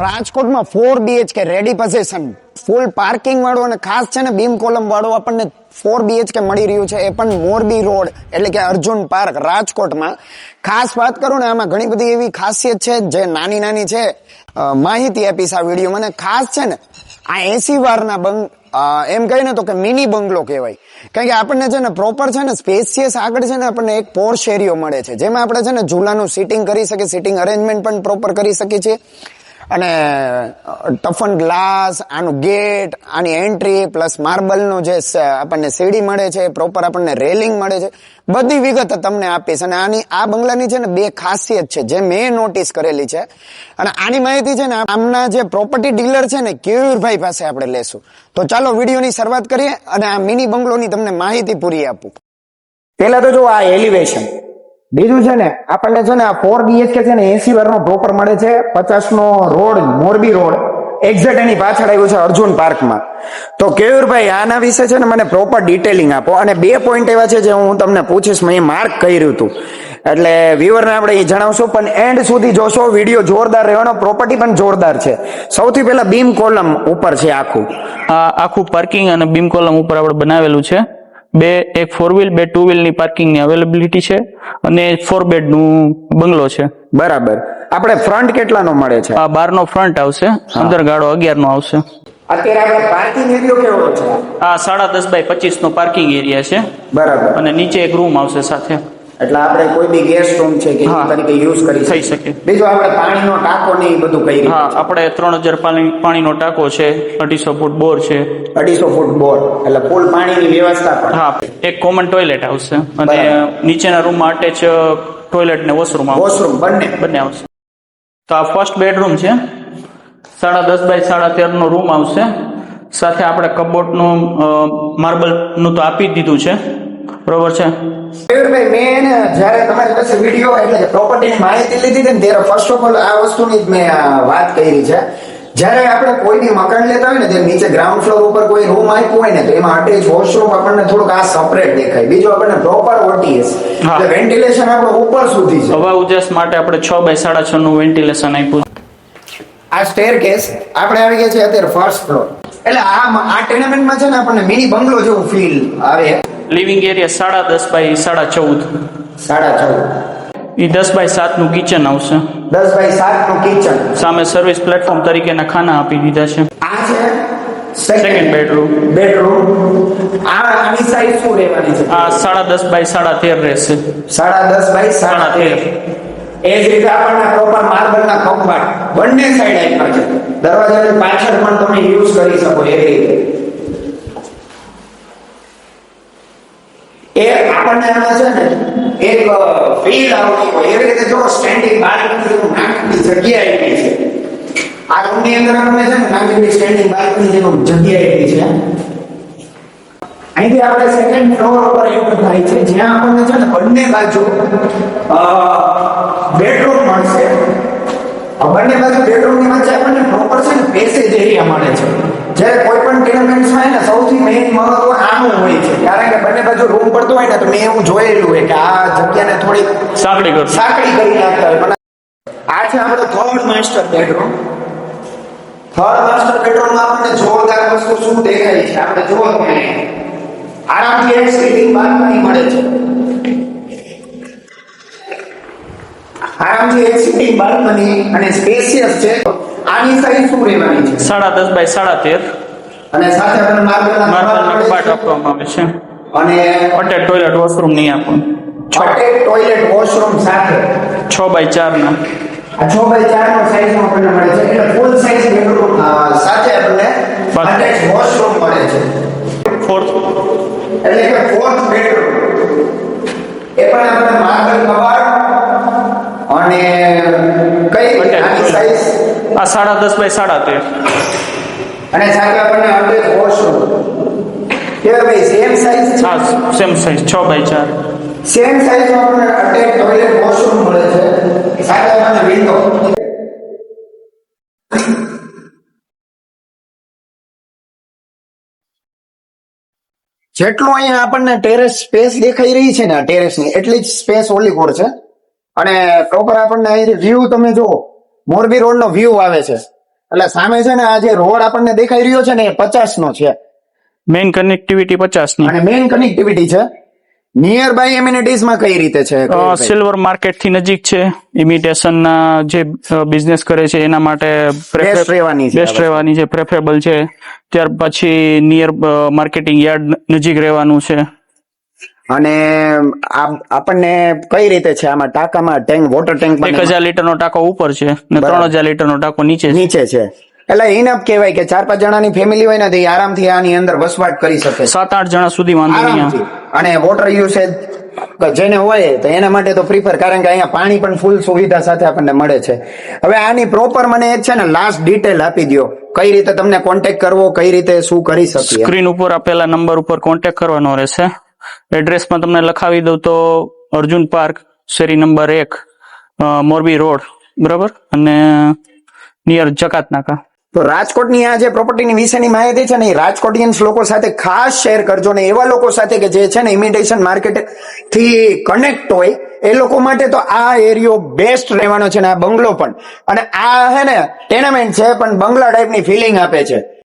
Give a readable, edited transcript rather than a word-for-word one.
રાજકોટમાં 4 BHK ready position ફૂલ parking વાળું અને ખાસ છે ને બીમ કોલમ વાળું આપણને 4 BHK મળી રહ્યું છે, એ પણ મોરબી રોડ એટલે કે અર્જુન પાર્ક રાજકોટમાં. ખાસ વાત કરું ને આમાં ઘણી બધી એવી ખાસિયત છે જે નાની નાની છે, માહિતી આપીશ આ વિડીયોમાં. અને ખાસ છે ને આ 80 વારના એમ કહીને તો કે મિની બંગલો કહેવાય, કારણ કે આપણને છે ને પ્રોપર છે ને સ્પેસિયસ આગળ છે ને આપણને એક પોર્શ એરિયો મળે છે, જેમાં આપણે છે ને ઝૂલાનું સિટિંગ કરી શકીએ, સિટિંગ અરેન્જમેન્ટ પણ પ્રોપર કરી શકીએ છીએ. અને ટફન ગ્લાસ, આનું ગેટ, આની એન્ટ્રી પ્લસ માર્બલનું જે આપણને સીડી મળે છે, પ્રોપર આપણને રેલિંગ મળે છે, બધી વિગત તમને આપીશ. અને આ બંગલાની છે ને 2 ખાસિયત છે જે મેં નોટિસ કરેલી છે, અને આની માહિતી છે ને આમના જે પ્રોપર્ટી ડીલર છે ને કેયુરભાઈ પાસે આપણે લેશું. તો ચાલો વિડીયોની શરૂઆત કરીએ અને આ મિની બંગલોની તમને માહિતી પૂરી આપું. પેલા તો જો આ એલિવેશન, બીજું છે ને આપણને છે ને આ 4 BHK છે ને 80 વારનો પ્રોપર મળે છે, 50 નો રોડ, મોરબી રોડ એક્ઝેક્ટ એની પાછળ આવ્યું છે અર્જુન પાર્કમાં. તો કેયુરભાઈ આના વિશે છે ને મને પ્રોપર ડિટેલિંગ આપો. અને 2 પોઈન્ટ એવા છે જે હું તમને પૂછીશ, મેં માર્ક કર્યું હતું, એટલે વ્યુઅરને આપણે એ જણાવશું, પણ એન્ડ સુધી જોશો. વિડીયો જોરદાર રહેવાનો, પ્રોપર્ટી પણ જોરદાર છે. સૌથી પહેલા બીમ કોલમ ઉપર છે આખું પાર્કિંગ અને બીમ કોલમ ઉપર આપણે બનાવેલું છે. એક 4 વ્હીલ 2 2 વ્હીલની પાર્કિંગની અવેલેબિલિટી છે અને 4 બેડનું બંગલો છે. બરાબર. આપણે ફ્રન્ટ કેટલાનો મળે છે? 12 નો ફ્રન્ટ આવશે, અંદર ગાળો 11 નો આવશે. અત્યારે આપણે પાર્કિંગ એરિયો કેવો છે? 10.5 બાય 25 નો પાર્કિંગ એરિયા છે. બરાબર. અને નીચે એક રૂમ આવશે સાથે, એટલે આપણે કોઈ બી ગેસ્ટ રૂમ છે કે એ તરીકે યુઝ કરી થઈ શકે. બીજું આપણે પાણીનો ટાંકો ને એ બધું કઈ રીતે? આપણે 3000 પાણીનો ટાંકો છે, 250 ફૂટ બોર છે. 250 ફૂટ બોર, એટલે ફૂલ પાણીની વ્યવસ્થા પણ. એક કોમન ટોયલેટ આવશે અને નીચેના રૂમમાં અટેચ ટોયલેટ ને વોશરૂમ બંને આવશે. તો આ ફર્સ્ટ બેડરૂમ છે, 10.5 બાય 13.5 નો રૂમ આવશે. સાથે આપણે કબોર્ડનું માર્બલ નું તો આપી જ દીધું છે, બરોબર છે. ભાઈ મેં જયારે તમારી પાસે વિડીયો એટલે કે પ્રોપર્ટીની માહિતી લીધી હતી ને ત્યારે ફર્સ્ટ ઓફ ઓલ આ વસ્તુની જ મેં વાત કરી છે. જયારે આપણે કોઈ બી મકાન લેતા હોય ને તે નીચે ગ્રાઉન્ડ ફ્લોર ઉપર કોઈ રૂમ આપ્યું હોય ને તો એમાં અટેચ વોશરૂમ આપણને થોડુંક આ સેપરેટ દેખાય. બીજું આપણને પ્રોપર ઓટીએસ એટલે વેન્ટિલેશન આપણું ઉપર સુધી છે. હવા ઉજાસ માટે આપણે 6 બાય 6.5 નું વેન્ટિલેશન આપ્યું. આ સ્ટેરકેસ આપણે આવી ગયા છે અત્યારે ફર્સ્ટ ફ્લોર, એટલે આ ટેનેમેન્ટમાં છે ને આપણને મિની બંગલો જેવું ફીલ આવે. Living area 10.5 by 14.5. 14.5. એ 10 બાય 7 નું કિચન આવશે. 10 બાય 7 નું કિચન. સામે સર્વિસ પ્લેટફોર્મ તરીકેના ખાના આપી દીધા છે. આ છે સેકન્ડ બેડરૂમ. આની સાઈઝ શું રહેવાની છે? 10.5 બાય 13.5 રહેશે. 10.5 બાય 13.5. એ જ રીતે આપણને પ્રોપર માર્બલના કમ્પાર્ટ બંને સાઈડ આપ્યા છે. દરવાજાની પાછળ પણ તમે યુઝ કરી શકો એવી રીતે. એ આપણને આમાં છે ને એક ફીલ આવતી હોય એવી રીતે જો સ્ટેન્ડિંગ બાલ્કની નાની જગ્યા આપી છે. આ રૂમની અંદર આપણને છે ને નાની સ્ટેન્ડિંગ બાલ્કની જેવું જગ્યા આપી છે. અહીંથી આપણે સેકન્ડ ફ્લોર ઉપર એન્ટર થાય છે, જ્યાં આપણને છે ને બંને બાજુ બેડરૂમ મળશે. બંને બાજુ બેડરૂમની વચ્ચે આપણને પ્રોપર છે ને પેસેજ એરિયા મળે છે. જ્યારે કોઈ પણ ટેનેમેન્ટ્સ હોય ને સૌથી મેઇન મહત્વ આનું હોય છે, કારણ કે બંને બાજુ રૂમ પડતો હોય ને તો મેં એવું જોયેલું હોય કે આ જગ્યાને થોડી સાંકડી કરી નાખતા હોય. આ છે આપણો third master bedroom. Third master બેડરૂમમાં આપણને જોરદાર વસ્તુ શું દેખાય છે આપણે જોવો તો આરામથી એક સ્લીપિંગ બાલ્કની મળે છે. આરામથી એક સિટિંગ બાલ્કની અને સ્પેશિયસ છે. આની સાઈઝ શું રહેવાની છે? 10.5 બાય 13.5. અને સાથે આપણને માર્બલના કબાટ આપવામાં આવે છે. અને અટેચ ટોયલેટ વોશરૂમ નહીં આપવાનું. અટેચ ટોયલેટ વોશરૂમ સાથે 6 બાય 4 ના. આ 6 બાય 4 નો સાઈઝમાં આપણને મળે છે, એટલે ફૂલ સાઈઝ બેડરૂમ સાથે આપણને અટેચ વોશરૂમ મળે છે. ફોર્થ એટલે કે ફોર્થ બેડરૂમ એ પણ આપણને માર્બલ કબાટ અને કઈ આની સાઈઝ 10.5 બાય 13.5. અને સાથે આપણને અટેચ વોશરૂમ કે ભાઈ સેમ સાઈઝ છે. Same size 6 by 4. સેમ સાઈઝમાં આપણને અટેચ ટોયલેટ વોશરૂમ મળે છે, સાથે આપણને વિન્ડો. જેટલું અહીંયા આપણને ટેરેસ સ્પેસ દેખાઈ રહી છે ને આ ટેરેસની એટલી જ સ્પેસ ઓલી કોર છે. અને પ્રોપર આપણને અહીં વ્યૂ તમે જુઓ, મોરબી રોડ નો વ્યૂ આવે છે. એટલે સામે છે ને આ જે રોડ આપણને દેખાઈ રહ્યો છે ને એ 50 નો છે મેઇન કનેક્ટિવિટી 50 ની. અને મેઇન કનેક્ટિવિટી છે. નિયર બાય એમ્યુનિટીઝ માં કઈ રીતે છે? સિલ્વર માર્કેટ થી નજીક છે. ઇમિટેશન ના જે બિઝનેસ કરે છે એના માટે Best રહેવાની છે. બેસ્ટ રહેવાની છે, પ્રેફરેબલ છે. ત્યાર પછી નિયર માર્કેટિંગ યાર્ડ નજીક રહેવાનું છે. અને આપણને કઈ રીતે છે આમાં ટાંકામાં ટેન્ક વોટર ટેન્ક 1000 લીટર નો ટાંકો ઉપર છે ને બરાબર. 3000 લીટર નો ટાંકો નીચે છે. નીચે છે. એટલે ઇનફ કહેવાય કે 4-5 જણાની ફેમિલી હોય ને તો એ આરામથી આની અંદર વસવાટ કરી શકે 7-8 જણા સુધી વાંધો નહીં આવે. આરામથી. અને વોટર યુસેજ જેને હોય તો એના માટે તો પ્રિફર, કારણ કે અહીંયા પાણી પણ ફૂલ સુવિધા સાથે આપણને મળે છે. હવે આની પ્રોપર મને એક છે ને લાસ્ટ ડિટેલ આપી દો, કઈ રીતે તમને કોન્ટેક્ટ કરવો, કઈ રીતે શું કરી શકીએ. સ્ક્રીન ઉપર આપેલા નંબર ઉપર કોન્ટેક્ટ કરવાનો રહેશે. એડ્રેસમાં તમને લખાવી દઉં તો અર્જુન પાર્ક, શેરી નંબર 1, મોરબી રોડ, બરાબર, અને નિયર જકાત નાકા. તો રાજકોટની આ જે પ્રોપર્ટીની વિશેની માહિતી છે ને એ રાજકોટિયન્સ લોકો સાથે ખાસ શેર કરજો, ને એવા લોકો સાથે કે જે છે ને ઇમિટેશન માર્કેટ થી કનેક્ટ હોય એ લોકો માટે તો આ એરિયો બેસ્ટ રહેવાનો છે. ને આ બંગલો પણ, અને આ હે ને ટેનામેન્ટ છે પણ બંગલા ટાઈપની ફિલિંગ આપે છે.